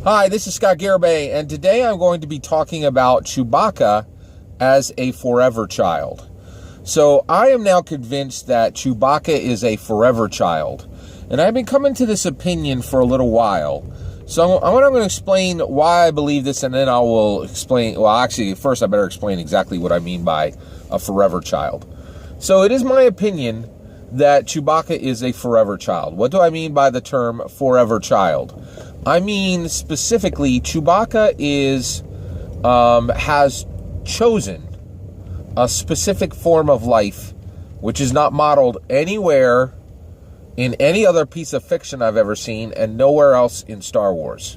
Hi, this is Scott Garibay, and today I'm going to be talking about Chewbacca as a forever child. So I am now convinced that Chewbacca is a forever child, and I've been coming to this opinion for a little while. So I'm going to explain why I believe this, and then I will explain, well, actually, first I better explain exactly what I mean by a forever child. So it is my opinion that Chewbacca is a forever child. What do I mean by the term forever child? I mean specifically, Chewbacca has chosen a specific form of life which is not modeled anywhere in any other piece of fiction I've ever seen, and nowhere else in Star Wars.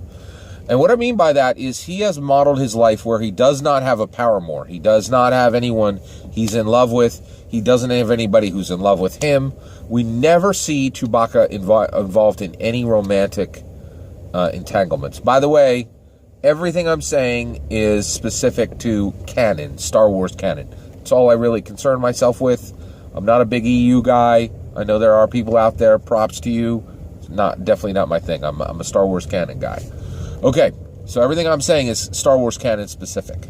And what I mean by that is he has modeled his life where he does not have a paramour. He does not have anyone he's in love with. He doesn't have anybody who's in love with him. We never see Chewbacca involved in any romantic entanglements. By the way, everything I'm saying is specific to canon, Star Wars canon. That's all I really concern myself with. I'm not a big EU guy. I know there are people out there. Props to you. It's definitely not my thing. I'm a Star Wars canon guy. Okay, so everything I'm saying is Star Wars canon specific.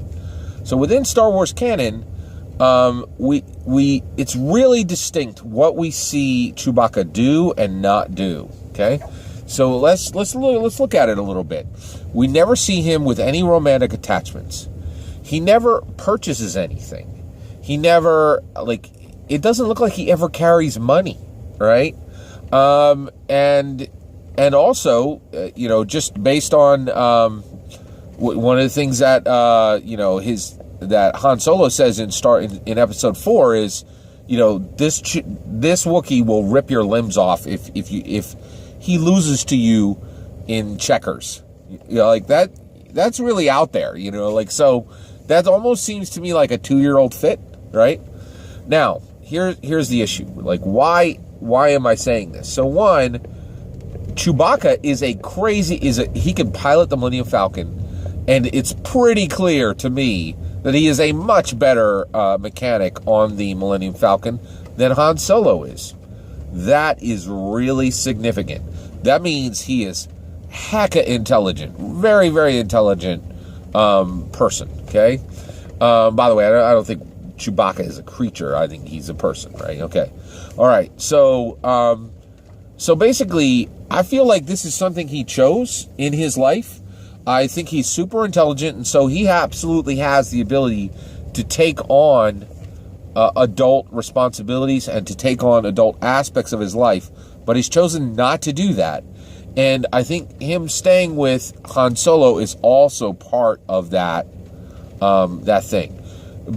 So within Star Wars canon, it's really distinct what we see Chewbacca do and not do. Okay, so let's look at it a little bit. We never see him with any romantic attachments. He never purchases anything. He never, it doesn't look like he ever carries money, right? And also, just based on one of the things that that Han Solo says in Episode 4 is, this Wookiee will rip your limbs off if he loses to you in checkers. That's really out there. So that almost seems to me like a 2-year-old fit, right? Now, here's the issue. Why am I saying this? So one, Chewbacca he can pilot the Millennium Falcon, and it's pretty clear to me that he is a much better mechanic on the Millennium Falcon than Han Solo is. That is really significant. That means he is hecka intelligent, very, very intelligent person, okay? By the way, I don't think Chewbacca is a creature. I think he's a person, right? Okay. All right. So basically, I feel like this is something he chose in his life. I think he's super intelligent, and so he absolutely has the ability to take on adult responsibilities and to take on adult aspects of his life, but he's chosen not to do that. And I think him staying with Han Solo is also part of that thing.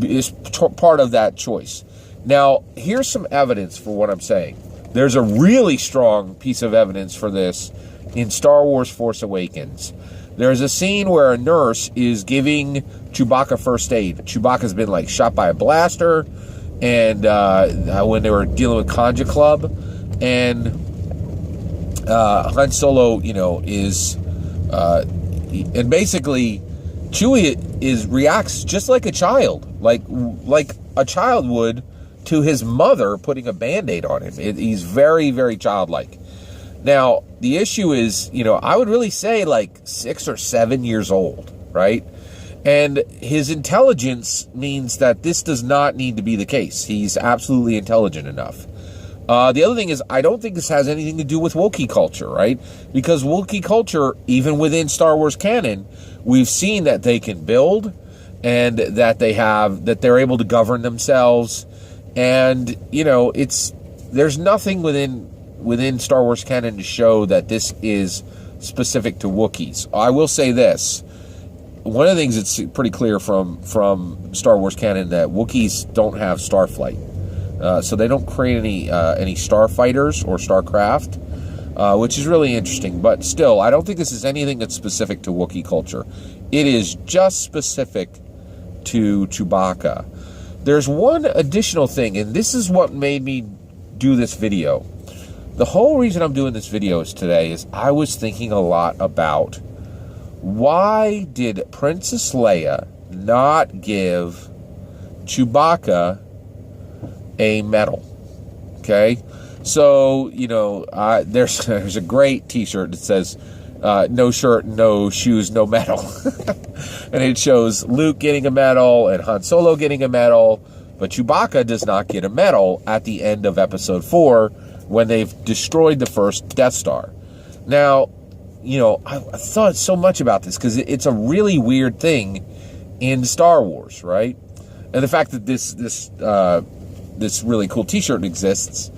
Is part of that choice. Now, here's some evidence for what I'm saying. There's a really strong piece of evidence for this in Star Wars Force Awakens. There's a scene where a nurse is giving Chewbacca first aid. Chewbacca's been shot by a blaster, and when they were dealing with Conja Club, and Han Solo, is and basically Chewie reacts just like a child, like a child would to his mother putting a Band-Aid on him. He's very, very childlike. Now, the issue is, I would really say 6 or 7 years old, right? And his intelligence means that this does not need to be the case. He's absolutely intelligent enough. The other thing is, I don't think this has anything to do with Wookiee culture, right? Because Wookiee culture, even within Star Wars canon, we've seen that they can build, and that they're able to govern themselves, and there's nothing within Star Wars canon to show that this is specific to Wookiees. I will say this: one of the things that's pretty clear from Star Wars canon, that Wookiees don't have starflight, so they don't create any starfighters or starcraft, which is really interesting. But still, I don't think this is anything that's specific to Wookiee culture. It is just specific to Chewbacca. There's one additional thing, and this is what made me do this video. The whole reason I'm doing this video today is I was thinking a lot about why did Princess Leia not give Chewbacca a medal? Okay, so there's a great T-shirt that says no shirt, no shoes, no medal. And it shows Luke getting a medal and Han Solo getting a medal, but Chewbacca does not get a medal at the end of Episode 4 when they've destroyed the first Death Star. Now, I thought so much about this because it's a really weird thing in Star Wars, right? And the fact that this really cool T-shirt exists,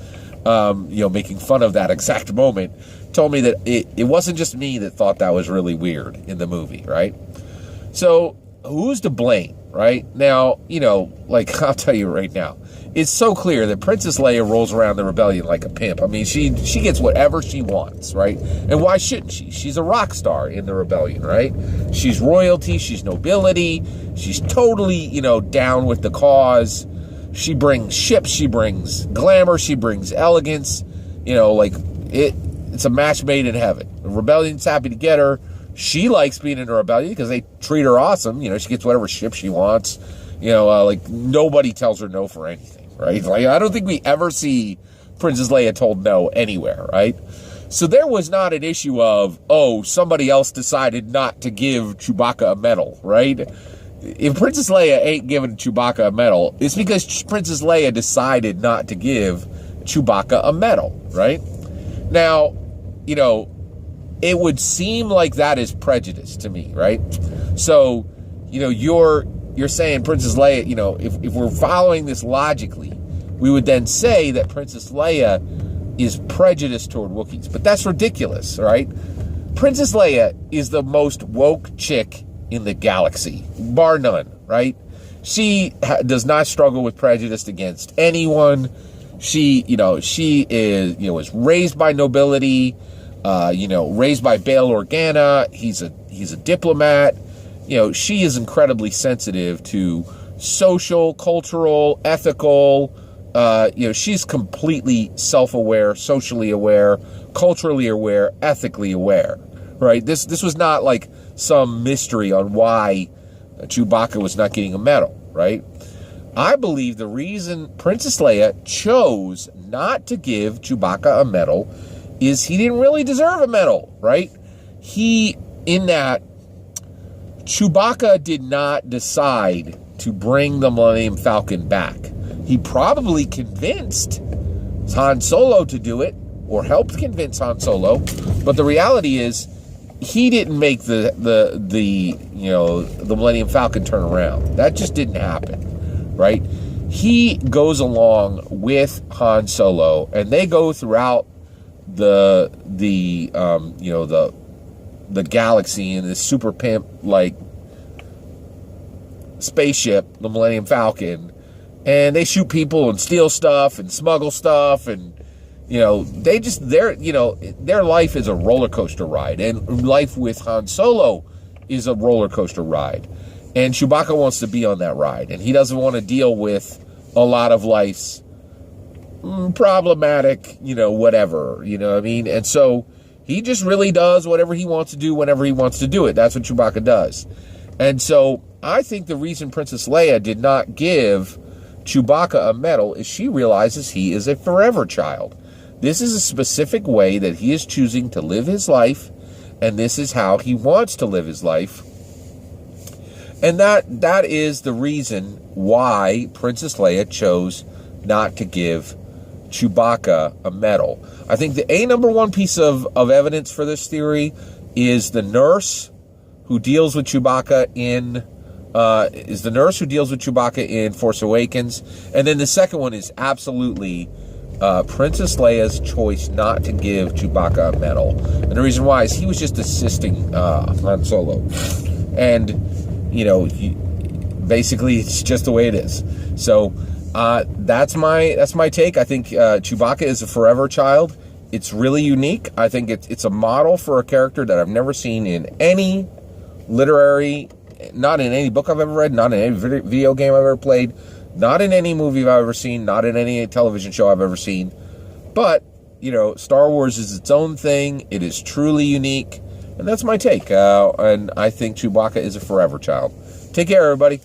making fun of that exact moment, told me that it wasn't just me that thought that was really weird in the movie, right? So who's to blame, right? Now, I'll tell you right now, it's so clear that Princess Leia rolls around the rebellion like a pimp. I mean, she gets whatever she wants, right? And why shouldn't she? She's a rock star in the rebellion, right? She's royalty, she's nobility, she's totally, down with the cause. She brings ships, she brings glamour, she brings elegance, it's a match made in heaven. The rebellion's happy to get her. She likes being in a rebellion because they treat her awesome. She gets whatever ship she wants. Nobody tells her no for anything, right? I don't think we ever see Princess Leia told no anywhere, right? So there was not an issue of, somebody else decided not to give Chewbacca a medal, right? If Princess Leia ain't giving Chewbacca a medal, it's because Princess Leia decided not to give Chewbacca a medal, right? Now, it would seem like that is prejudice to me, right? So, you're saying Princess Leia, if we're following this logically, we would then say that Princess Leia is prejudiced toward Wookiees. But that's ridiculous, right? Princess Leia is the most woke chick in the galaxy, bar none, right? She does not struggle with prejudice against anyone. She is, was raised by nobility, raised by Bail Organa. He's a diplomat. She is incredibly sensitive to social, cultural, ethical. She's completely self-aware, socially aware, culturally aware, ethically aware, right? This was not like some mystery on why Chewbacca was not getting a medal, right? I believe the reason Princess Leia chose not to give Chewbacca a medal is he didn't really deserve a medal, right? Chewbacca did not decide to bring the Millennium Falcon back. He probably convinced Han Solo to do it, or helped convince Han Solo, but the reality is he didn't make the Millennium Falcon turn around. That just didn't happen, right? He goes along with Han Solo, and they go throughout the galaxy in this super pimp like spaceship, the Millennium Falcon, and they shoot people and steal stuff and smuggle stuff, and their life is a roller coaster ride, and life with Han Solo is a roller coaster ride, and Chewbacca wants to be on that ride, and he doesn't want to deal with a lot of life's problematic, whatever, and so he just really does whatever he wants to do whenever he wants to do it. That's what Chewbacca does. And so I think the reason Princess Leia did not give Chewbacca a medal is she realizes he is a forever child. This is a specific way that he is choosing to live his life, and this is how he wants to live his life. And that is the reason why Princess Leia chose not to give Chewbacca a medal. I think the number one piece of evidence for this theory is the nurse who deals with Chewbacca in Force Awakens, and then the second one is absolutely Princess Leia's choice not to give Chewbacca a medal. And the reason why is he was just assisting Han Solo, and basically it's just the way it is. So that's my take. I think Chewbacca is a forever child. It's really unique. I think it's a model for a character that I've never seen in any literary, not in any book I've ever read, not in any video game I've ever played, not in any movie I've ever seen, not in any television show I've ever seen. But, Star Wars is its own thing. It is truly unique. And that's my take. And I think Chewbacca is a forever child. Take care, everybody.